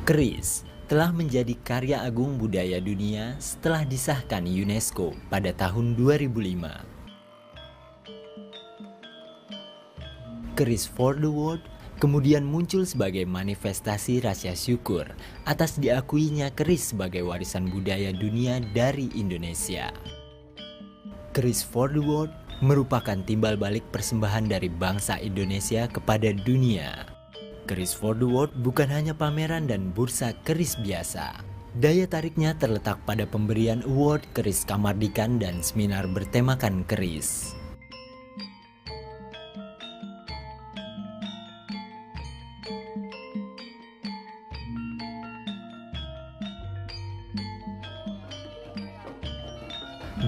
Keris telah menjadi karya agung budaya dunia setelah disahkan UNESCO pada tahun 2005. Keris for the World kemudian muncul sebagai manifestasi rasa syukur atas diakuinya keris sebagai warisan budaya dunia dari Indonesia. Keris for the World merupakan timbal balik persembahan dari bangsa Indonesia kepada dunia. Keris for the World bukan hanya pameran dan bursa keris biasa. Daya tariknya terletak pada pemberian award keris Kamardikan dan seminar bertemakan keris.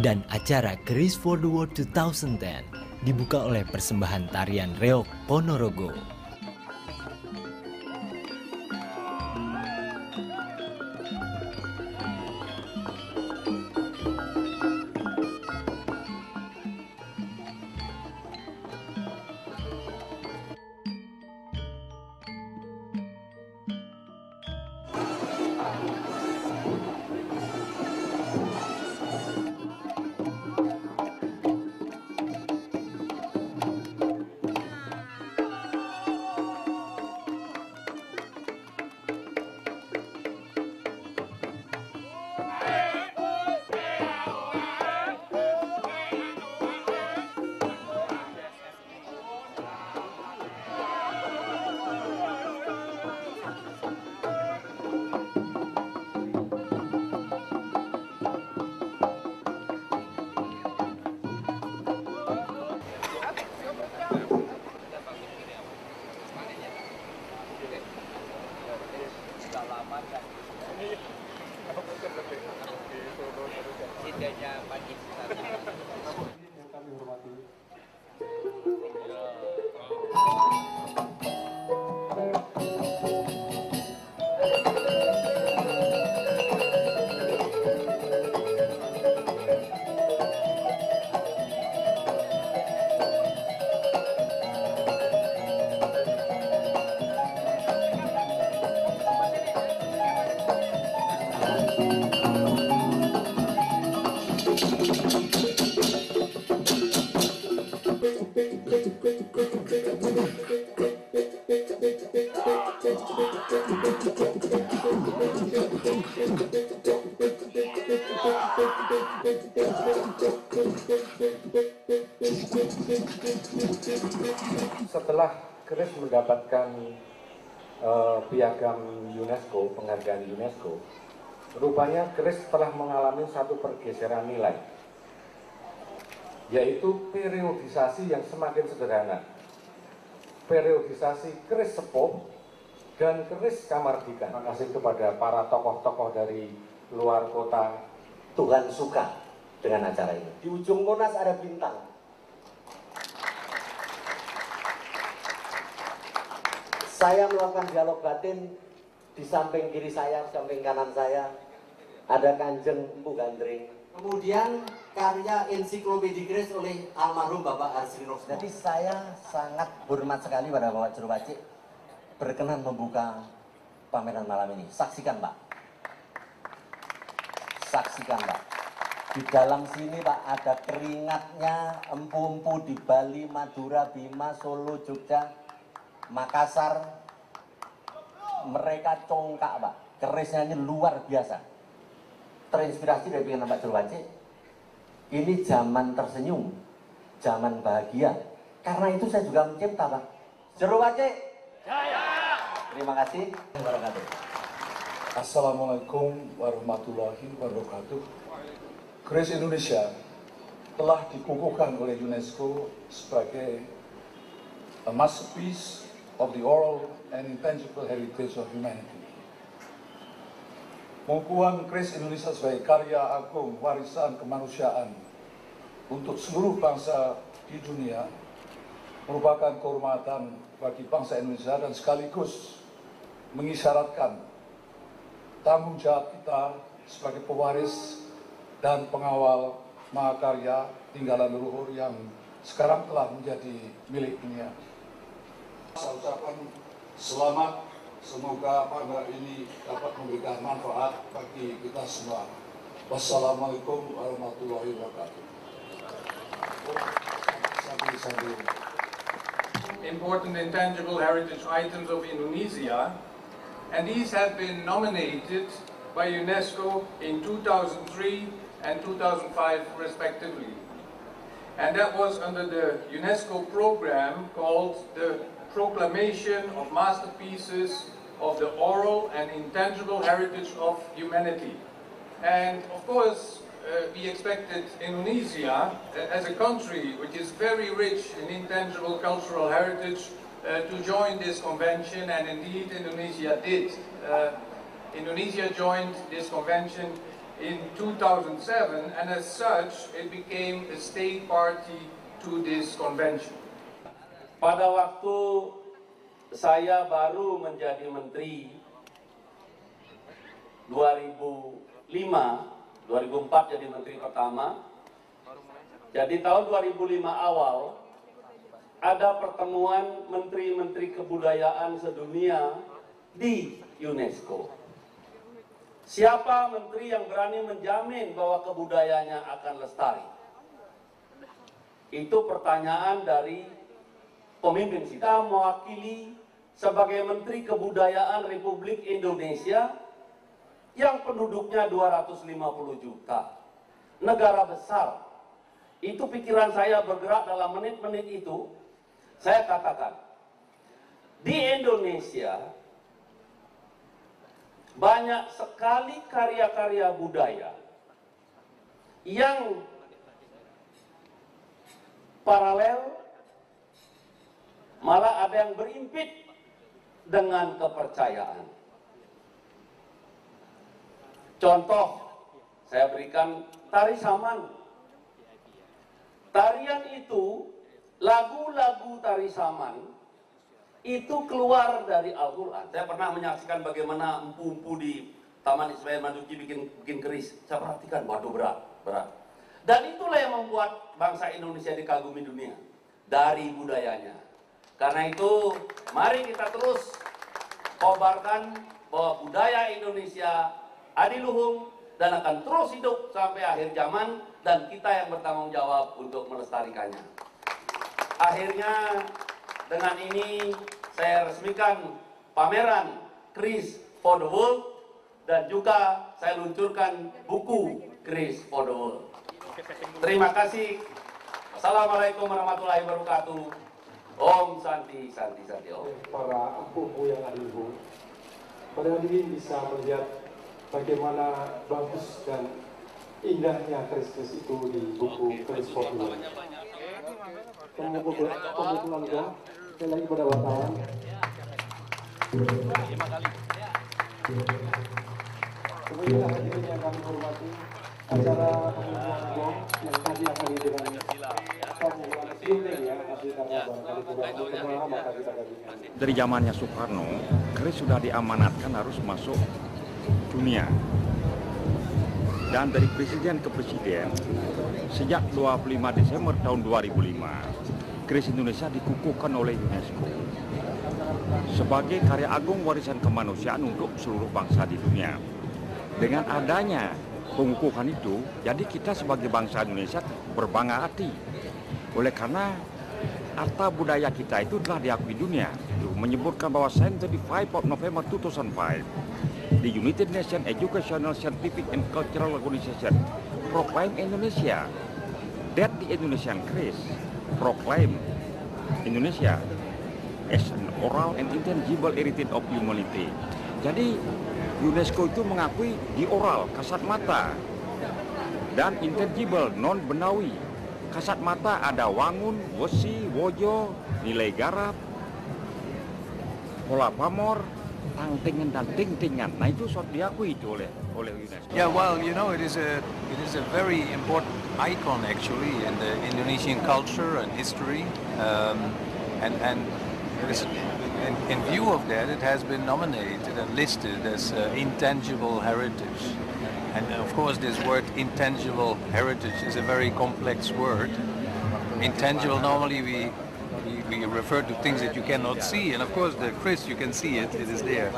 Dan acara Keris for the World 2010 dibuka oleh persembahan tarian Reog Ponorogo. Setelah keris mendapatkan piagam UNESCO, penghargaan UNESCO, rupanya keris telah mengalami satu pergeseran nilai, yaitu periodisasi yang semakin sederhana. Periodisasi keris sepuh dan keris Kamardikan. Terima kasih kepada para tokoh-tokoh dari luar kota. Tuhan suka dengan acara ini. Di ujung Monas ada bintang. Saya melakukan dialog batin, di samping kiri saya, samping kanan saya ada Kanjeng Empu Gandring. Kemudian karya ensiklopedia keris oleh almarhum Bapak Arsrino. Jadi saya sangat hormat sekali pada Bapak Juru Wacik berkenan membuka pameran malam ini. Saksikan Pak. Saksikan Pak. Di dalam sini Pak ada keringatnya empu-empu di Bali, Madura, Bima, Solo, Jogja, Makassar. Mereka congkak Pak. Kerisnya ini luar biasa. Terinspirasi dari bikinan Pak Juru Wacik. Ini zaman tersenyum, zaman bahagia. Karena itu saya juga mencipta Pak. Juru Wacik. Jaya. Terima kasih. Assalamualaikum warahmatullahi wabarakatuh. Keris Indonesia telah dikukuhkan oleh UNESCO sebagai a masterpiece of the oral and intangible heritage of humanity. Pengukuhan keris Indonesia sebagai karya agung warisan kemanusiaan untuk seluruh bangsa di dunia merupakan kehormatan bagi bangsa Indonesia dan sekaligus mengisyaratkan tanggung jawab kita sebagai pewaris dan pengawal mahakarya tinggalan leluhur yang sekarang telah menjadi milik dunia. Saya ucapkan selamat Semoga pada ini dapat memberikan manfaat bagi kita semua. Wassalamualaikum warahmatullahi wabarakatuh. Important intangible heritage items of Indonesia, and these have been nominated by UNESCO in 2003 and 2005 respectively. And that was under the UNESCO program called the Proclamation of Masterpieces of the Oral and Intangible Heritage of Humanity. And of course, we expected Indonesia, as a country which is very rich in intangible cultural heritage, to join this convention, and indeed Indonesia did. Indonesia joined this convention in 2007, and as such, it became a state party to this convention. Pada waktu saya baru menjadi menteri 2005, 2004 jadi menteri pertama. Jadi tahun 2005 awal ada pertemuan menteri-menteri kebudayaan sedunia di UNESCO. Siapa menteri yang berani menjamin bahwa kebudayaannya akan lestari? Itu pertanyaan dari pemimpin kita mewakili sebagai Menteri Kebudayaan Republik Indonesia yang penduduknya 250 juta. Negara besar. Itu pikiran saya bergerak dalam menit-menit itu. Saya katakan, di Indonesia banyak sekali karya-karya budaya yang paralel, malah ada yang berimpit dengan kepercayaan. Contoh, saya berikan tari saman. Tarian itu, lagu-lagu tari saman, itu keluar dari Al-Quran. Saya pernah menyaksikan bagaimana empu-empu di Taman Ismail Marzuki bikin keris. Saya perhatikan, waduh berat. Dan itulah yang membuat bangsa Indonesia dikagumi dunia. Dari budayanya. Karena itu, mari kita terus kobarkan bahwa budaya Indonesia adiluhung dan akan terus hidup sampai akhir zaman, dan kita yang bertanggung jawab untuk melestarikannya. Akhirnya, dengan ini saya resmikan pameran Keris for the World, dan juga saya luncurkan buku Keris for the World. Terima kasih. Assalamualaikum warahmatullahi wabarakatuh. Om Santi Santi Santi Om. Para empu-empu yang adiluhung, pada hari ini bisa melihat bagaimana bagus dan indahnya keris-keris itu di buku Keris for the World. Pembukulan juga, sekali lagi pada wartawan. Kemudian hadirin yang kami hormati, acara pembukulan gong yang tadi akan dengan pembukulan sini ya, masih karena barangkali kurang maka kita gantikan. Dari zamannya Soekarno, keris sudah diamanatkan harus masuk dunia. Dan dari presiden ke presiden, sejak 25 Desember tahun 2005, keris Indonesia dikukuhkan oleh UNESCO sebagai karya agung warisan kemanusiaan untuk seluruh bangsa di dunia. Dengan adanya pengukuhan itu, jadi kita sebagai bangsa Indonesia berbangga hati. Oleh karena harta budaya kita itu telah diakui dunia. Itu menyebutkan bahwa 25 November 2005, the United Nations Educational, Scientific and Cultural Organization proclaim Indonesia that the Indonesian keris proclaim Indonesia as an oral and intangible heritage of humanity. Jadi UNESCO itu mengakui di oral, kasat mata, dan intangible, non benawi. Kasat mata ada wangun, wesi, wojo, nilai garap, pola pamor, tangtingan dan ting-tingan. Nah itu sudah diakui itu oleh UNESCO. Yeah, well, you know, it is a very important icon actually in the Indonesian culture and history, and it is, in view of that, it has been nominated and listed as intangible heritage. And of course, this word intangible heritage is a very complex word. Intangible, normally we we refer to things that you cannot see, and of course the Chris, you can see it, it is there.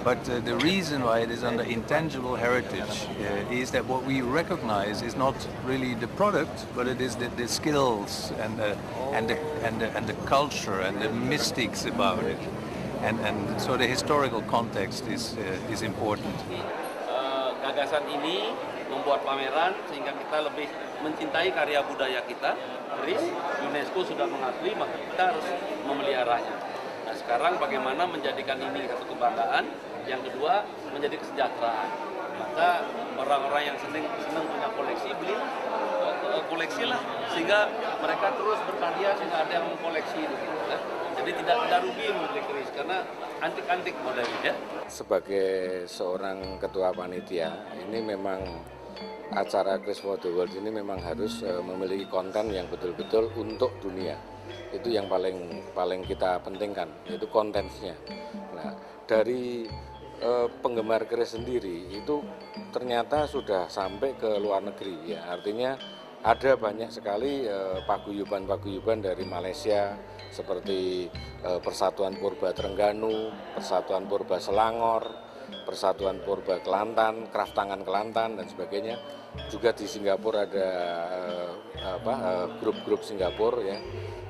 But the reason why it is under intangible heritage is that what we recognize is not really the product, but it is the skills and the culture and the mystics about it, and so the historical context is important. Gagasan ini membuat pameran sehingga kita lebih mencintai karya budaya kita. Keris, UNESCO sudah mengakui, maka kita harus memeliharanya. Nah, sekarang bagaimana menjadikan ini satu kebanggaan, yang kedua menjadi kesejahteraan. Maka orang-orang yang senang punya koleksi, beli koleksilah sehingga mereka terus berkarya sehingga ada yang mengkoleksi itu. Jadi tidak rugi membeli keris karena antik-antik modelnya. Sebagai seorang ketua panitia, ini memang acara Chris for the World ini memang harus memiliki konten yang betul-betul untuk dunia. Itu yang paling kita pentingkan, yaitu kontennya. Nah, dari penggemar keris sendiri itu ternyata sudah sampai ke luar negeri, ya. Artinya ada banyak sekali paguyuban-paguyuban dari Malaysia seperti Persatuan Purba Trengganu, Persatuan Purba Selangor, Persatuan Purba Kelantan, Kraftangan Kelantan dan sebagainya. Juga di Singapura ada grup-grup Singapura, ya.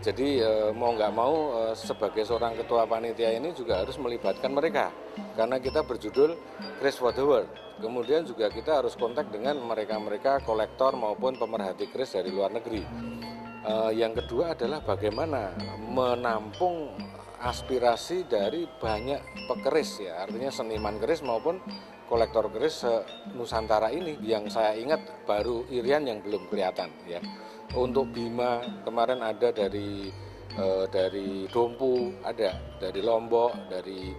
Jadi mau nggak mau sebagai seorang ketua panitia ini juga harus melibatkan mereka karena kita berjudul Chris for the World. Kemudian juga kita harus kontak dengan mereka-mereka kolektor maupun pemerhati keris dari luar negeri. Yang kedua adalah bagaimana menampung aspirasi dari banyak pekeris, ya, artinya seniman keris maupun kolektor keris Nusantara ini. Yang saya ingat baru Irian yang belum kelihatan, ya. Untuk Bima kemarin ada dari Dompu, ada dari Lombok, dari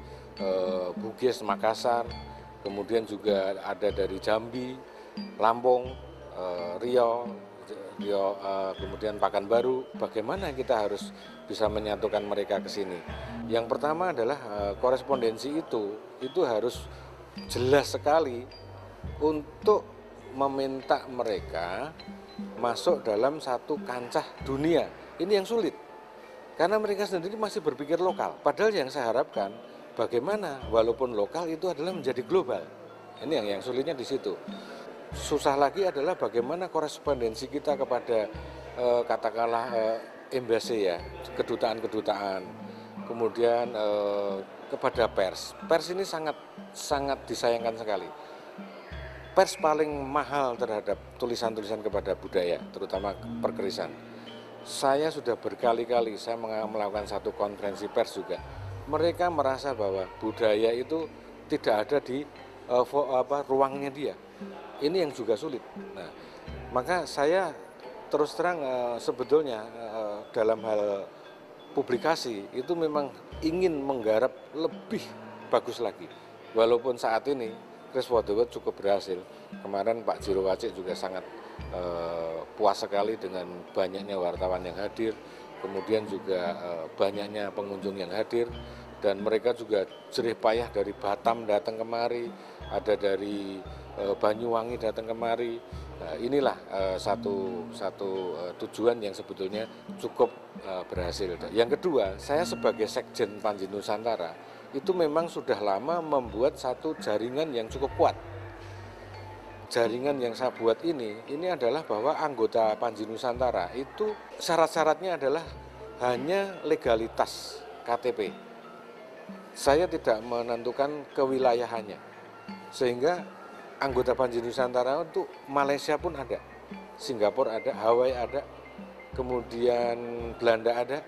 Bugis Makassar, kemudian juga ada dari Jambi, Lampung, Riau, kemudian Pekanbaru. Bagaimana kita harus bisa menyatukan mereka ke sini? Yang pertama adalah korespondensi itu harus jelas sekali untuk meminta mereka masuk dalam satu kancah dunia. Ini yang sulit karena mereka sendiri masih berpikir lokal, padahal yang saya harapkan bagaimana walaupun lokal itu adalah menjadi global. Ini yang sulitnya di situ. Susah lagi adalah bagaimana korespondensi kita kepada katakanlah embasi, ya, kedutaan-kedutaan, kemudian kepada pers. Pers ini sangat disayangkan sekali. Pers paling mahal terhadap tulisan-tulisan kepada budaya, terutama perkerisan. Saya sudah berkali-kali saya melakukan satu konferensi pers juga. Mereka merasa bahwa budaya itu tidak ada di ruangnya dia. Ini yang juga sulit. Nah, maka saya terus terang sebetulnya dalam hal publikasi itu memang ingin menggarap lebih bagus lagi. Walaupun saat ini Chris for the World cukup berhasil. Kemarin Pak Jiro Wacik juga sangat puas sekali dengan banyaknya wartawan yang hadir, kemudian juga banyaknya pengunjung yang hadir, dan mereka juga jerih payah dari Batam datang kemari, ada dari Banyuwangi datang kemari. Nah, inilah satu tujuan yang sebetulnya cukup berhasil. Yang kedua, saya sebagai Sekjen Panji Nusantara itu memang sudah lama membuat satu jaringan yang cukup kuat. Jaringan yang saya buat ini adalah bahwa anggota Panji Nusantara itu syarat-syaratnya adalah hanya legalitas KTP. Saya tidak menentukan kewilayahannya, sehingga anggota Panji Nusantara untuk Malaysia pun ada, Singapura ada, Hawaii ada, kemudian Belanda ada,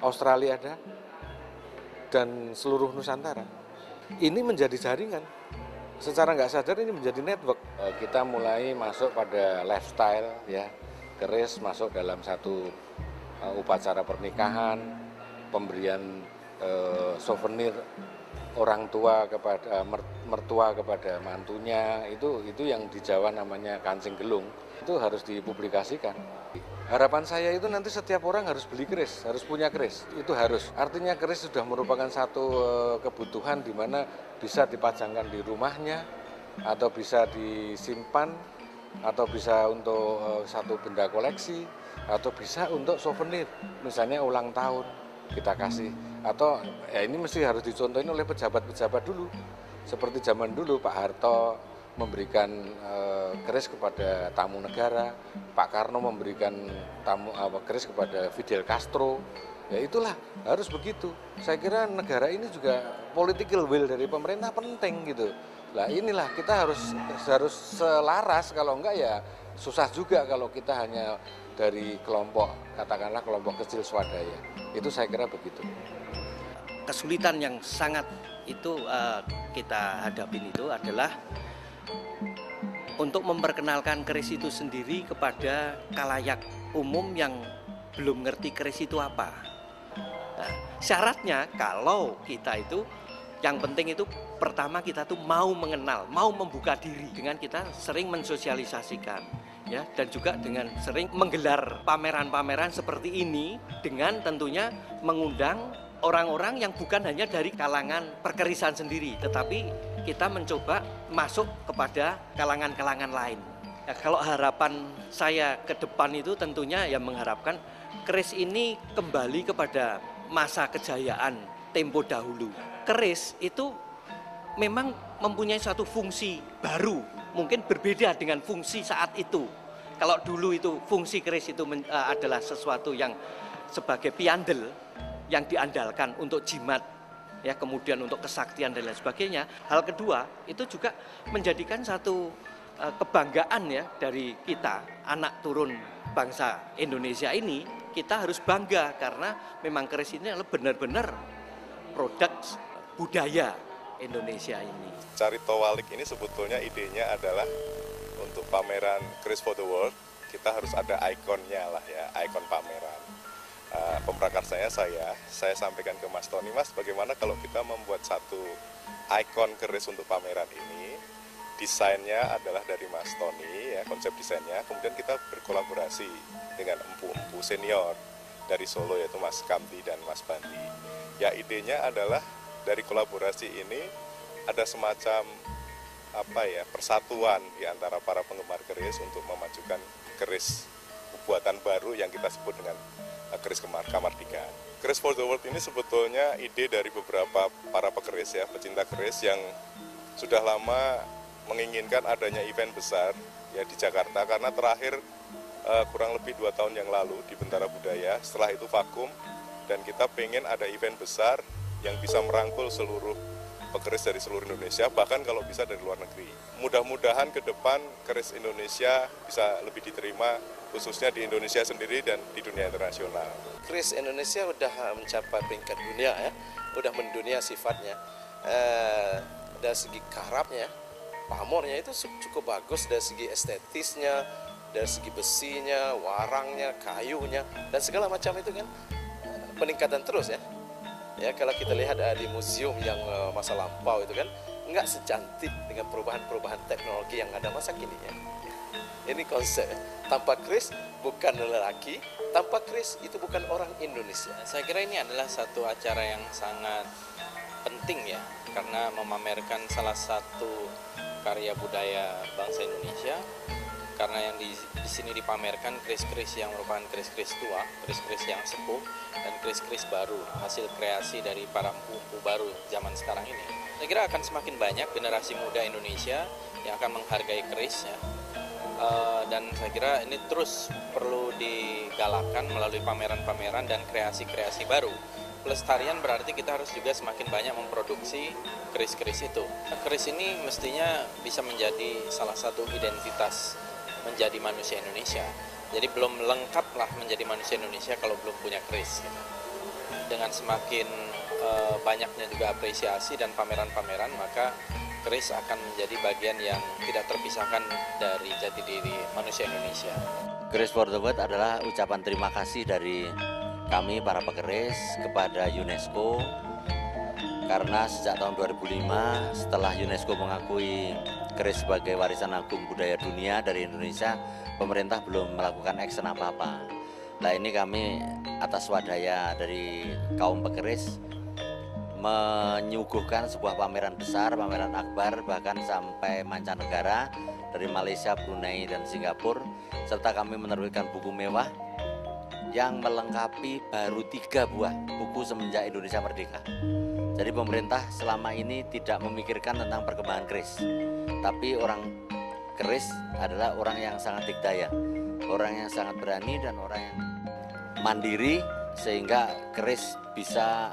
Australia ada, dan seluruh Nusantara. Ini menjadi jaringan. Secara nggak sadar ini menjadi network. Kita mulai masuk pada lifestyle, ya, keris masuk dalam satu upacara pernikahan, pemberian souvenir orang tua kepada mertua kepada mantunya, itu yang di Jawa namanya kancing gelung, itu harus dipublikasikan. Harapan saya itu nanti setiap orang harus beli keris, harus punya keris, itu harus. Artinya keris sudah merupakan satu kebutuhan di mana bisa dipajangkan di rumahnya, atau bisa disimpan, atau bisa untuk satu benda koleksi, atau bisa untuk souvenir, misalnya ulang tahun kita kasih, atau ya ini mesti harus dicontohin oleh pejabat-pejabat dulu, seperti zaman dulu Pak Harto memberikan keris kepada tamu negara, Pak Karno memberikan keris kepada Fidel Castro. Ya itulah, harus begitu. Saya kira negara ini juga political will dari pemerintah penting gitu. Lah inilah kita harus selaras, kalau enggak ya susah juga kalau kita hanya dari kelompok, katakanlah kelompok kecil swadaya. Itu saya kira begitu. Kesulitan yang sangat itu kita hadapin itu adalah untuk memperkenalkan keris itu sendiri kepada khalayak umum yang belum ngerti keris itu apa. Nah, syaratnya kalau kita itu yang penting itu pertama kita tuh mau mengenal, mau membuka diri dengan kita sering mensosialisasikan, ya, dan juga dengan sering menggelar pameran-pameran seperti ini dengan tentunya mengundang orang-orang yang bukan hanya dari kalangan perkerisan sendiri, tetapi kita mencoba masuk kepada kalangan-kalangan lain. Ya, kalau harapan saya ke depan itu tentunya ya mengharapkan keris ini kembali kepada masa kejayaan tempo dahulu. Keris itu memang mempunyai suatu fungsi baru, mungkin berbeda dengan fungsi saat itu. Kalau dulu itu fungsi keris itu adalah sesuatu yang sebagai piandel yang diandalkan untuk jimat, ya, kemudian untuk kesaktian dan lain sebagainya. Hal kedua itu juga menjadikan satu kebanggaan ya dari kita, anak turun bangsa Indonesia ini. Kita harus bangga karena memang keris ini adalah benar-benar produk budaya Indonesia ini. Carito Walik ini sebetulnya idenya adalah untuk pameran Keris for the World, kita harus ada ikonnya lah ya, ikon pameran. Pemprakarsanya saya sampaikan ke Mas Tony, Mas bagaimana kalau kita membuat satu ikon keris untuk pameran ini, desainnya adalah dari Mas Tony, ya, konsep desainnya, kemudian kita berkolaborasi dengan empu-empu senior dari Solo yaitu Mas Kamti dan Mas Bandi. Ya idenya adalah dari kolaborasi ini ada semacam persatuan di antara para penggemar keris untuk memajukan keris buatan baru yang kita sebut dengan keris Kamardikan. Keris for the World ini sebetulnya ide dari beberapa para pekeris ya, pecinta keris yang sudah lama menginginkan adanya event besar ya di Jakarta, karena terakhir kurang lebih 2 tahun yang lalu di Bentara Budaya, setelah itu vakum, dan kita pengen ada event besar yang bisa merangkul seluruh pekeris dari seluruh Indonesia, bahkan kalau bisa dari luar negeri. Mudah-mudahan ke depan keris Indonesia bisa lebih diterima, khususnya di Indonesia sendiri dan di dunia internasional. Keris Indonesia udah mencapai peringkat dunia ya, udah mendunia sifatnya. Dari segi karatnya, pamornya itu cukup bagus, dari segi estetisnya, dari segi besinya, warangnya, kayunya, dan segala macam itu kan peningkatan terus ya. Ya kalau kita lihat di museum yang masa lampau itu kan nggak secantik dengan perubahan-perubahan teknologi yang ada masa kini ya. Ini konsep, tanpa keris bukan lelaki, tanpa keris itu bukan orang Indonesia. Saya kira ini adalah satu acara yang sangat penting ya, karena memamerkan salah satu karya budaya bangsa Indonesia. Karena yang di sini dipamerkan keris-keris yang merupakan keris-keris tua, keris-keris yang sepuh, dan keris-keris baru, hasil kreasi dari para empu-empu baru zaman sekarang ini. Saya kira akan semakin banyak generasi muda Indonesia yang akan menghargai keris ya. Dan saya kira ini terus perlu digalakkan melalui pameran-pameran dan kreasi-kreasi baru. Pelestarian berarti kita harus juga semakin banyak memproduksi keris-keris itu. Keris ini mestinya bisa menjadi salah satu identitas menjadi manusia Indonesia. Jadi belum lengkaplah menjadi manusia Indonesia kalau belum punya keris. Dengan semakin banyaknya juga apresiasi dan pameran-pameran, maka keris akan menjadi bagian yang tidak terpisahkan dari jati diri manusia Indonesia. Keris for the World adalah ucapan terima kasih dari kami para pekeris kepada UNESCO, karena sejak tahun 2005 setelah UNESCO mengakui keris sebagai warisan agung budaya dunia dari Indonesia, pemerintah belum melakukan action apa-apa. Nah ini kami atas swadaya dari kaum pekeris menyuguhkan sebuah pameran besar, pameran akbar, bahkan sampai mancanegara dari Malaysia, Brunei, dan Singapura, serta kami menerbitkan buku mewah yang melengkapi baru 3 buah buku semenjak Indonesia merdeka. Jadi pemerintah selama ini tidak memikirkan tentang perkembangan keris. Tapi orang keris adalah orang yang sangat dikdaya, orang yang sangat berani dan orang yang mandiri, sehingga keris bisa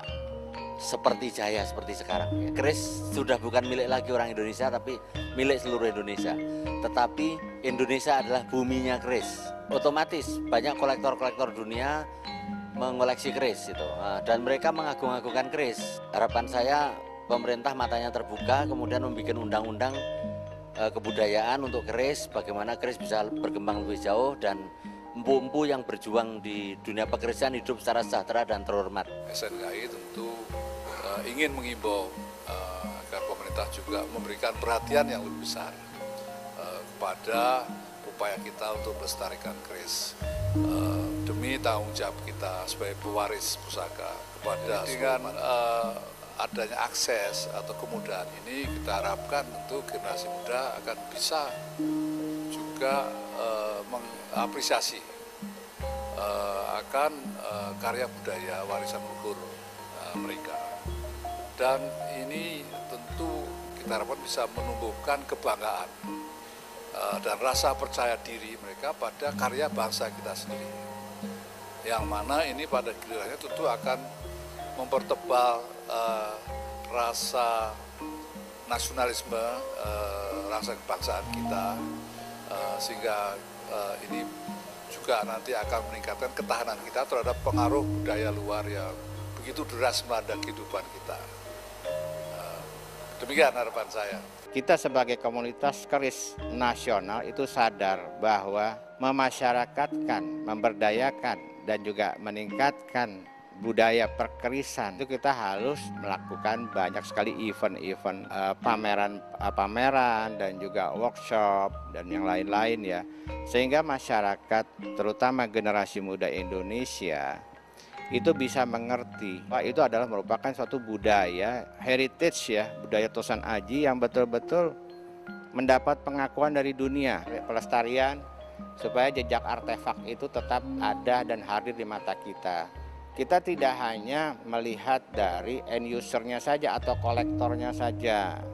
seperti jaya seperti sekarang. Keris sudah bukan milik lagi orang Indonesia, tapi milik seluruh Indonesia. Tetapi Indonesia adalah buminya keris. Otomatis banyak kolektor-kolektor dunia mengoleksi keris itu, dan mereka mengagung-agungkan keris. Harapan saya pemerintah matanya terbuka, kemudian membuat undang-undang kebudayaan untuk keris, bagaimana keris bisa berkembang lebih jauh dan empu-empu yang berjuang di dunia pekerjaan hidup secara sejahtera dan terhormat. SNKI tentu ingin mengimbau agar pemerintah juga memberikan perhatian yang lebih besar kepada upaya kita untuk melestarikan keris demi tanggung jawab kita sebagai pewaris pusaka kepada dengan adanya akses atau kemudahan ini, kita harapkan tentu generasi muda akan bisa juga mengapresiasi akan karya budaya warisan leluhur mereka. Dan ini tentu kita harapkan bisa menumbuhkan kebanggaan dan rasa percaya diri mereka pada karya bangsa kita sendiri. Yang mana ini pada gilirannya tentu akan mempertebal rasa nasionalisme, rasa kebangsaan kita, sehingga ini juga nanti akan meningkatkan ketahanan kita terhadap pengaruh budaya luar yang begitu deras melanda kehidupan kita. Demikian harapan saya. Kita sebagai komunitas keris nasional itu sadar bahwa memasyarakatkan, memberdayakan, dan juga meningkatkan budaya perkerisan itu kita harus melakukan banyak sekali event-event, pameran dan juga workshop dan yang lain-lain ya, sehingga masyarakat terutama generasi muda Indonesia itu bisa mengerti bahwa itu adalah merupakan suatu budaya heritage ya, budaya Tosan Aji yang betul-betul mendapat pengakuan dari dunia. Pelestarian supaya jejak artefak itu tetap ada dan hadir di mata kita. Kita tidak hanya melihat dari end usernya saja atau kolektornya saja,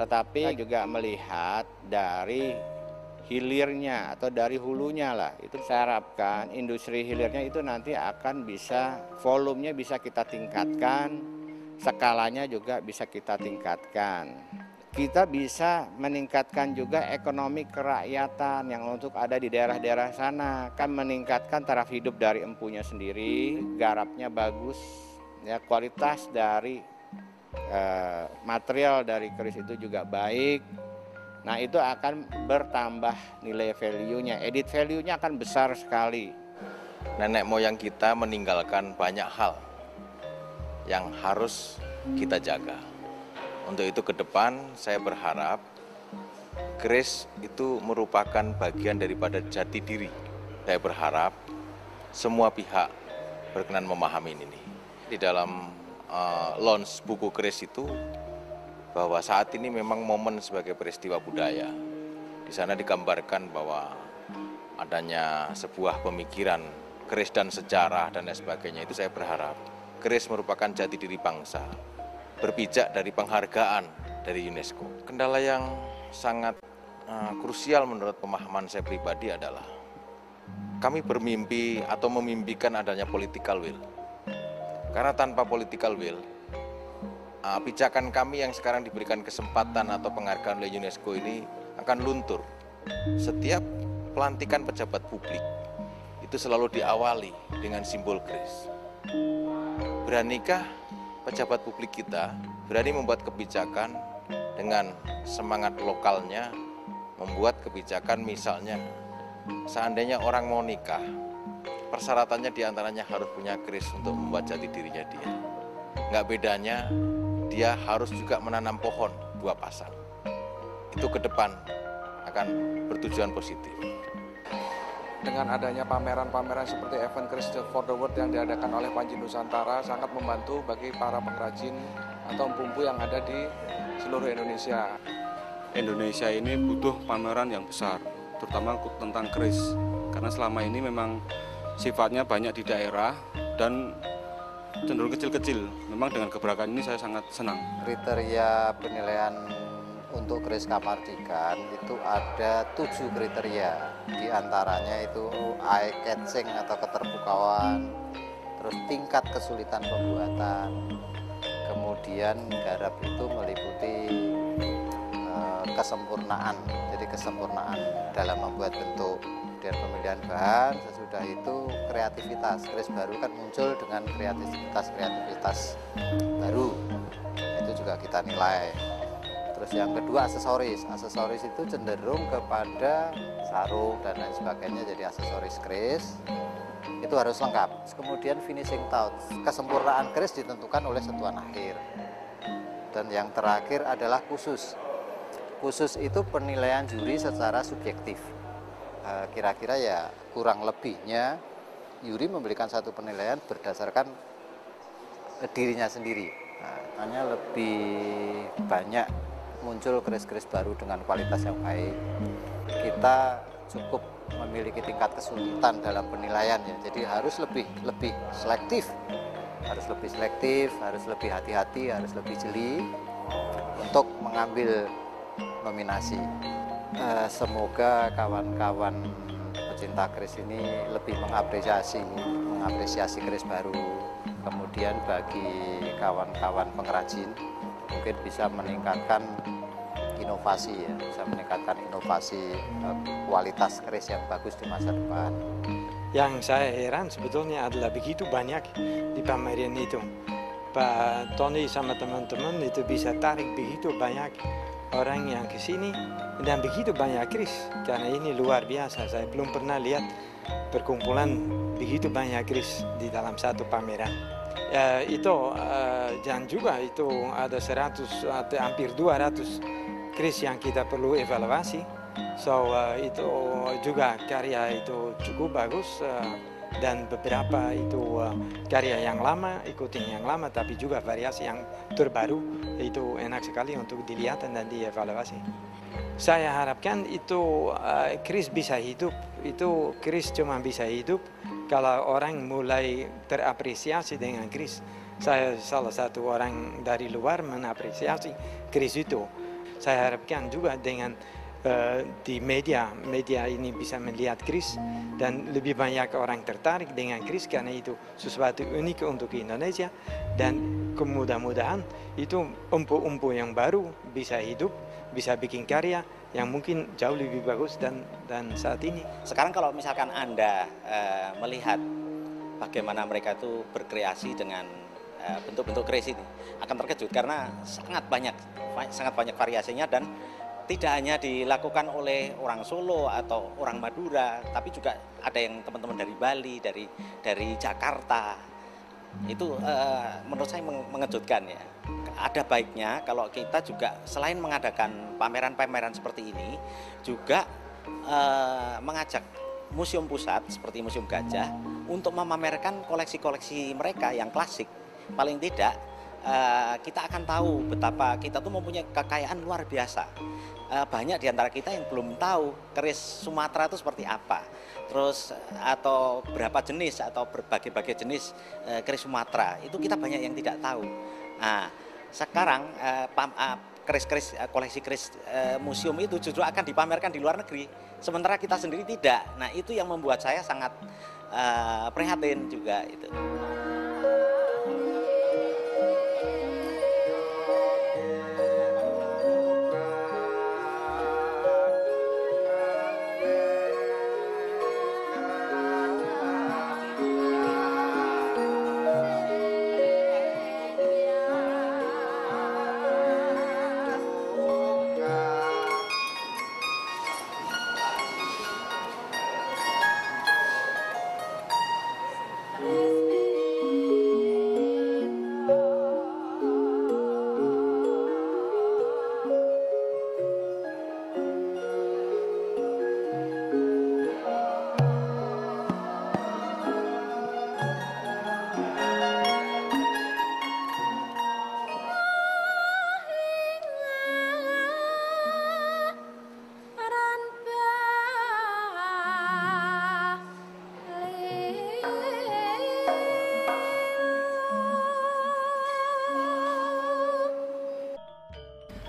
tetapi juga melihat dari hilirnya atau dari hulunya lah. Itu saya harapkan industri hilirnya itu nanti akan bisa, volumenya bisa kita tingkatkan, skalanya juga bisa kita tingkatkan. Kita bisa meningkatkan juga ekonomi kerakyatan yang untuk ada di daerah-daerah sana, kan meningkatkan taraf hidup dari empunya sendiri, garapnya bagus, ya kualitas dari material dari keris itu juga baik. Nah itu akan bertambah nilai value-nya, edit value-nya akan besar sekali. Nenek moyang kita meninggalkan banyak hal yang harus kita jaga. Untuk itu ke depan saya berharap keris itu merupakan bagian daripada jati diri. Saya berharap semua pihak berkenan memahami ini. Di dalam launch buku keris itu, bahwa saat ini memang momen sebagai peristiwa budaya. Di sana digambarkan bahwa adanya sebuah pemikiran keris dan sejarah dan lain sebagainya. Itu saya berharap keris merupakan jati diri bangsa, berpijak dari penghargaan dari UNESCO. Kendala yang sangat krusial menurut pemahaman saya pribadi adalah kami bermimpi atau memimpikan adanya political will. Karena tanpa political will, pijakan kami yang sekarang diberikan kesempatan atau penghargaan oleh UNESCO ini akan luntur. Setiap pelantikan pejabat publik itu selalu diawali dengan simbol keris. Beranikah pejabat publik kita berani membuat kebijakan dengan semangat lokalnya, membuat kebijakan misalnya seandainya orang mau nikah, persyaratannya diantaranya harus punya keris untuk membuat jati dirinya dia. Nggak bedanya dia harus juga menanam pohon 2 pasang. Itu ke depan akan bertujuan positif. Dengan adanya pameran-pameran seperti event Keris for the World yang diadakan oleh Panji Nusantara sangat membantu bagi para pengrajin atau empu-empu yang ada di seluruh Indonesia. Indonesia ini butuh pameran yang besar, terutama tentang keris. Karena selama ini memang sifatnya banyak di daerah dan cenderung kecil-kecil. Memang dengan gebrakan ini saya sangat senang. Kriteria penilaian untuk keris Kamardikan itu ada 7 kriteria. Di antaranya itu eye catching atau keterbukaan, terus tingkat kesulitan pembuatan, kemudian garap itu meliputi kesempurnaan, jadi kesempurnaan dalam membuat bentuk dan pemilihan bahan. Sesudah itu kreativitas, keris baru kan muncul dengan kreativitas baru, itu juga kita nilai. Terus yang kedua aksesoris itu cenderung kepada sarung dan lain sebagainya, jadi aksesoris keris itu harus lengkap. Kemudian finishing touch, kesempurnaan keris ditentukan oleh sentuhan akhir. Dan yang terakhir adalah khusus itu penilaian juri secara subjektif. Kira-kira ya kurang lebihnya juri memberikan satu penilaian berdasarkan dirinya sendiri. Hanya lebih banyak muncul keris-keris baru dengan kualitas yang baik. Kita cukup memiliki tingkat kesulitan dalam penilaian ya. Jadi harus lebih selektif. Harus lebih hati-hati, harus lebih jeli untuk mengambil nominasi. Semoga kawan-kawan pecinta keris ini lebih mengapresiasi keris baru. Kemudian bagi kawan-kawan pengrajin mungkin bisa meningkatkan inovasi kualitas keris yang bagus di masa depan. Yang saya heran sebetulnya adalah begitu banyak di pameran itu. Pak Tony sama teman-teman itu bisa tarik begitu banyak orang yang ke sini dan begitu banyak keris. Karena ini luar biasa, saya belum pernah lihat perkumpulan begitu banyak keris di dalam satu pameran. Dan juga itu ada 100 atau hampir 200 keris yang kita perlu evaluasi. Itu juga karya itu cukup bagus dan beberapa itu karya yang lama, ikutin yang lama, tapi juga variasi yang terbaru itu enak sekali untuk dilihat dan dievaluasi. Saya harapkan itu keris bisa hidup, itu keris cuma bisa hidup kalau orang mulai terapresiasi dengan keris. Saya salah satu orang dari luar mengapresiasi keris itu. Saya harapkan juga dengan di media ini bisa melihat keris dan lebih banyak orang tertarik dengan keris karena itu sesuatu unik untuk Indonesia, dan mudah-mudahan itu umpu-umpu yang baru bisa hidup, bisa bikin karya yang mungkin jauh lebih bagus dan saat ini. Sekarang kalau misalkan Anda melihat bagaimana mereka itu berkreasi dengan bentuk-bentuk keris ini, akan terkejut karena sangat banyak variasinya, dan tidak hanya dilakukan oleh orang Solo atau orang Madura, tapi juga ada yang teman-teman dari Bali, dari Jakarta. Itu menurut saya mengejutkan ya. Ada baiknya kalau kita juga selain mengadakan pameran-pameran seperti ini, juga mengajak museum pusat seperti Museum Gajah untuk memamerkan koleksi-koleksi mereka yang klasik. Paling tidak kita akan tahu betapa kita tuh mempunyai kekayaan luar biasa. Banyak di antara kita yang belum tahu keris Sumatera itu seperti apa, terus atau berapa jenis atau berbagai-bagai jenis keris Sumatera, itu kita banyak yang tidak tahu. Nah, sekarang keris-keris koleksi keris museum itu justru akan dipamerkan di luar negeri, sementara kita sendiri tidak. Nah, itu yang membuat saya sangat prihatin juga itu.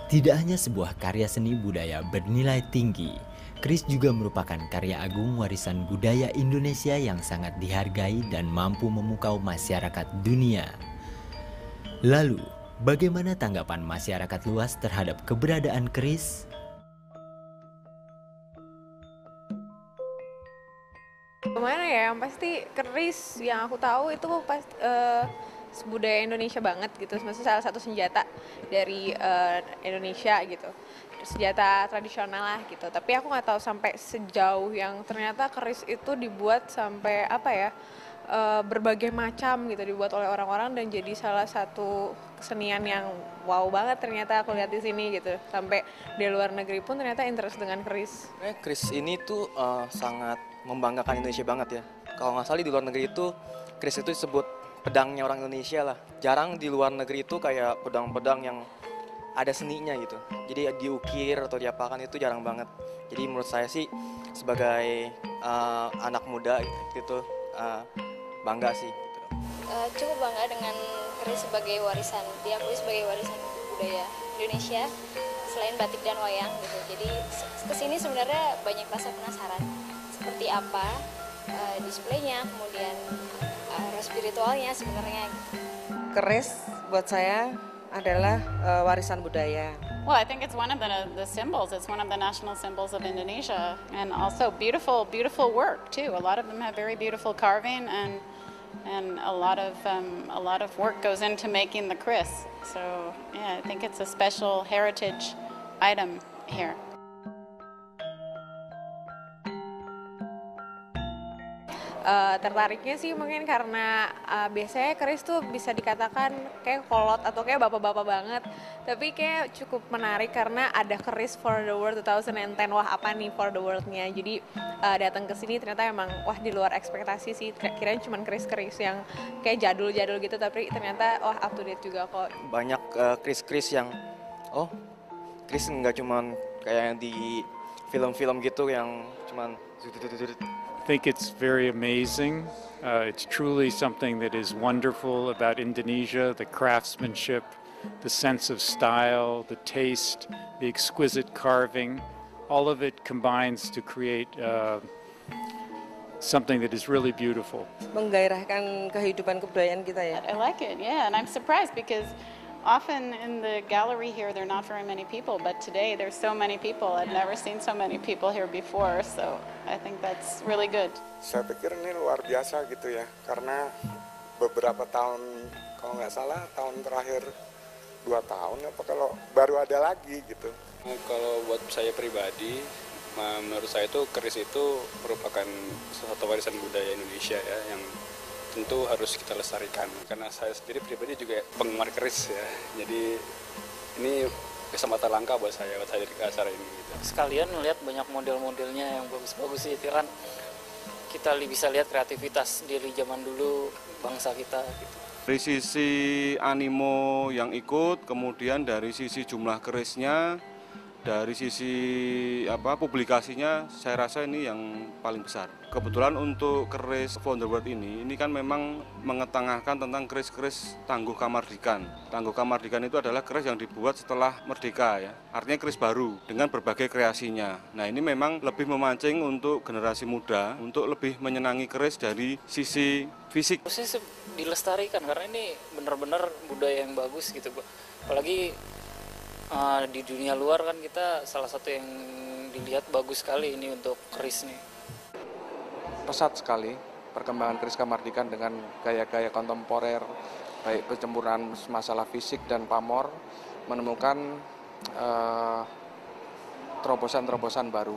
Tidak hanya sebuah karya seni budaya bernilai tinggi, keris juga merupakan karya agung warisan budaya Indonesia yang sangat dihargai dan mampu memukau masyarakat dunia. Lalu, bagaimana tanggapan masyarakat luas terhadap keberadaan keris? Gimana ya, yang pasti keris yang aku tahu itu budaya Indonesia banget gitu, maksudnya salah satu senjata dari Indonesia gitu, senjata tradisional lah gitu. Tapi aku nggak tahu sampai sejauh yang ternyata keris itu dibuat sampai berbagai macam gitu, dibuat oleh orang-orang dan jadi salah satu kesenian yang wow banget ternyata aku lihat di sini gitu. Sampai di luar negeri pun ternyata interest dengan keris. Keris ini tuh sangat membanggakan Indonesia banget ya. Kalau nggak salah di luar negeri itu keris itu disebut pedangnya orang Indonesia lah. Jarang di luar negeri itu kayak pedang-pedang yang ada seninya gitu. Jadi diukir atau diapakan itu jarang banget. Jadi menurut saya sih sebagai anak muda gitu bangga sih. Gitu. Cukup bangga dengan keris sebagai warisan, diakui sebagai warisan budaya Indonesia selain batik dan wayang gitu. Jadi kesini sebenarnya banyak rasa penasaran seperti apa displaynya, kemudian spiritualnya sebenarnya. Keris buat saya adalah warisan budaya. Well, I think it's one of the symbols. It's one of the national symbols of Indonesia, and also beautiful work too. A lot of them have very beautiful carving, and a lot of work goes into making the keris. So yeah, I think it's a special heritage item here. Tertariknya sih mungkin karena biasanya keris tuh bisa dikatakan kayak kolot atau kayak bapak-bapak banget, tapi kayak cukup menarik karena ada keris for the world 2010. Wah, apa nih for the world-nya? Jadi datang ke sini ternyata emang wah di luar ekspektasi sih. Kirain cuma keris-keris yang kayak jadul-jadul gitu, tapi ternyata wah up to date juga kok. Banyak keris-keris yang keris nggak cuma kayak yang di film-film gitu yang cuman I think it's very amazing. It's truly something that is wonderful about Indonesia, the craftsmanship, the sense of style, the taste, the exquisite carving. All of it combines to create something that is really beautiful. Menggairahkan kehidupan kebudayaan kita ya. I like it, yeah, and I'm surprised because often in the gallery here there are not very many people, but today there's so many people. I've never seen so many people here before, so I think that's really good. Saya pikir ini luar biasa gitu ya, karena beberapa tahun, kalau nggak salah tahun terakhir 2 tahun apa kalau baru ada lagi gitu. Kalau buat saya pribadi, menurut saya itu keris itu merupakan suatu warisan budaya Indonesia ya, yang tentu harus kita lestarikan. Karena saya sendiri pribadi juga penggemar keris ya, jadi ini kesempatan langka buat saya hadir ke acara ini. Gitu. Sekalian melihat banyak model-modelnya yang bagus-bagus sih, itu kan kita bisa lihat kreativitas dari zaman dulu bangsa kita. Gitu. Dari sisi animo yang ikut, kemudian dari sisi jumlah kerisnya, dari sisi publikasinya, saya rasa ini yang paling besar. Kebetulan untuk keris For the World ini kan memang mengetengahkan tentang keris-keris Tangguh Kamardikan. Tangguh Kamardikan itu adalah keris yang dibuat setelah merdeka ya, artinya keris baru dengan berbagai kreasinya. Nah ini memang lebih memancing untuk generasi muda untuk lebih menyenangi keris dari sisi fisik. Harusnya dilestarikan karena ini benar-benar budaya yang bagus gitu, apalagi di dunia luar kan kita salah satu yang dilihat bagus sekali ini untuk keris nih. Pesat sekali perkembangan keris Kamardikan dengan gaya-gaya kontemporer, baik pencemburuan masalah fisik dan pamor, menemukan terobosan-terobosan baru.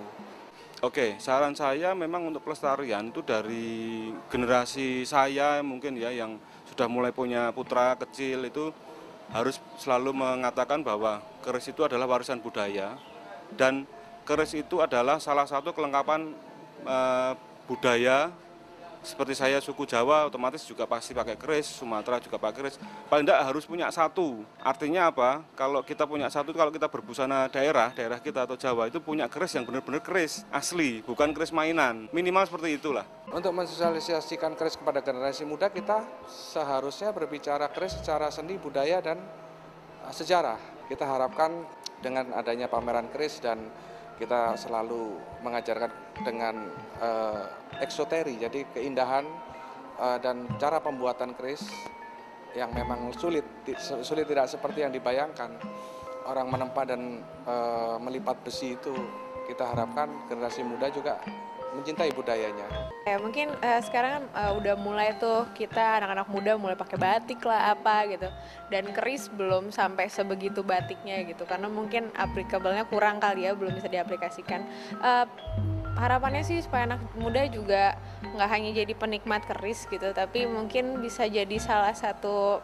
Oke, saran saya memang untuk pelestarian itu dari generasi saya mungkin ya yang sudah mulai punya putra kecil itu harus selalu mengatakan bahwa keris itu adalah warisan budaya dan keris itu adalah salah satu kelengkapan budaya. Seperti saya suku Jawa otomatis juga pasti pakai keris, Sumatera juga pakai keris. Paling tidak harus punya satu. Artinya apa? Kalau kita punya satu, kalau kita berbusana daerah kita atau Jawa itu punya keris yang benar-benar keris asli, bukan keris mainan. Minimal seperti itulah. Untuk mensosialisasikan keris kepada generasi muda, kita seharusnya berbicara keris secara seni, budaya, dan sejarah. Kita harapkan dengan adanya pameran keris dan kita selalu mengajarkan dengan eksoteri, jadi keindahan dan cara pembuatan keris yang memang sulit tidak seperti yang dibayangkan. Orang menempa dan melipat besi itu, kita harapkan generasi muda juga mencintai budayanya. Mungkin sekarang kan udah mulai tuh kita anak-anak muda mulai pakai batik lah apa gitu. Dan keris belum sampai sebegitu batiknya gitu. Karena mungkin applicable-nya kurang kali ya, belum bisa diaplikasikan. Harapannya sih supaya anak muda juga nggak hanya jadi penikmat keris gitu, tapi mungkin bisa jadi salah satu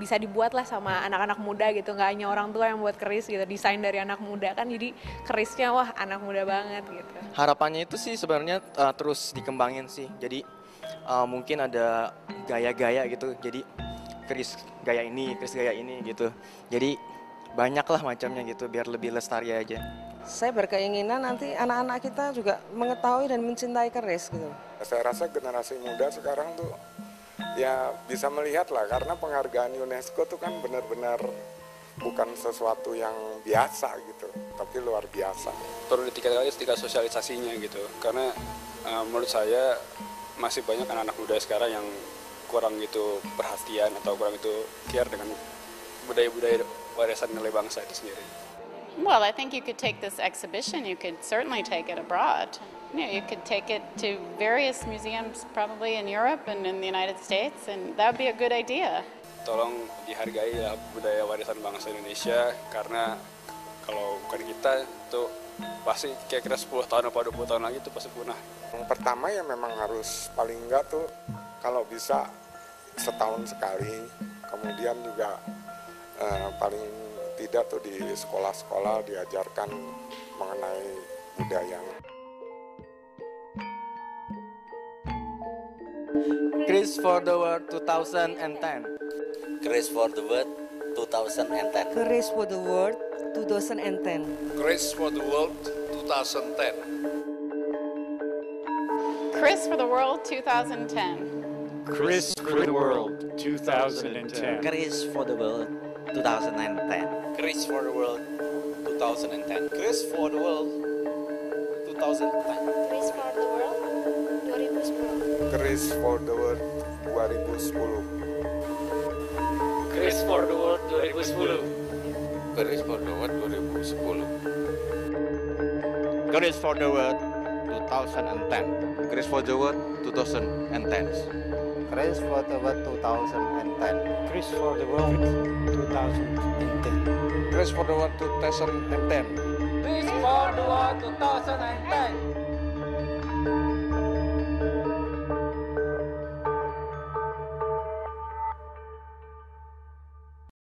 bisa dibuat lah sama anak-anak muda gitu, nggak hanya orang tua yang buat keris gitu, desain dari anak muda kan, jadi kerisnya wah anak muda banget gitu. Harapannya itu sih sebenarnya terus dikembangin sih, jadi mungkin ada gaya-gaya gitu, jadi keris gaya ini gitu, jadi banyak lah macamnya gitu biar lebih lestari aja. Saya berkeinginan nanti anak-anak kita juga mengetahui dan mencintai keris gitu. Saya rasa generasi muda sekarang tuh ya bisa melihat lah, karena penghargaan UNESCO tuh kan benar-benar bukan sesuatu yang biasa gitu, tapi luar biasa. Perlu ditingkatkan sosialisasinya gitu, karena menurut saya masih banyak anak-anak muda sekarang yang kurang gitu perhatian atau kurang itu care dengan budaya-budaya warisan nilai bangsa itu sendiri. Well, I think you could take this exhibition, you could certainly take it abroad. You could take it to various museums probably in Europe and in the United States, and that would be a good idea. Tolong dihargai lah budaya warisan bangsa Indonesia, karena kalau bukan kita itu pasti kira-kira 10 tahun atau 20 tahun lagi itu pasti punah. Yang pertama ya memang harus paling enggak tuh kalau bisa setahun sekali, kemudian juga paling tidak tuh di sekolah-sekolah diajarkan mengenai budaya. Keris for the World 2010. Keris for the World 2010. Keris for the World 2010. Keris for the World 2010. Keris for the World 2010. Keris for the World 2010. Keris for the World 2010. Keris for the World 2010. Keris for the World 2010. Keris for the World 2010. Keris for the World 2010. Keris for the World 2010. Keris for the World 2010. Keris for the World 2010. Keris for the World 2010. Keris for the World 2010. Keris for the World 2010. Keris for the World 2010. Keris for the World 2010.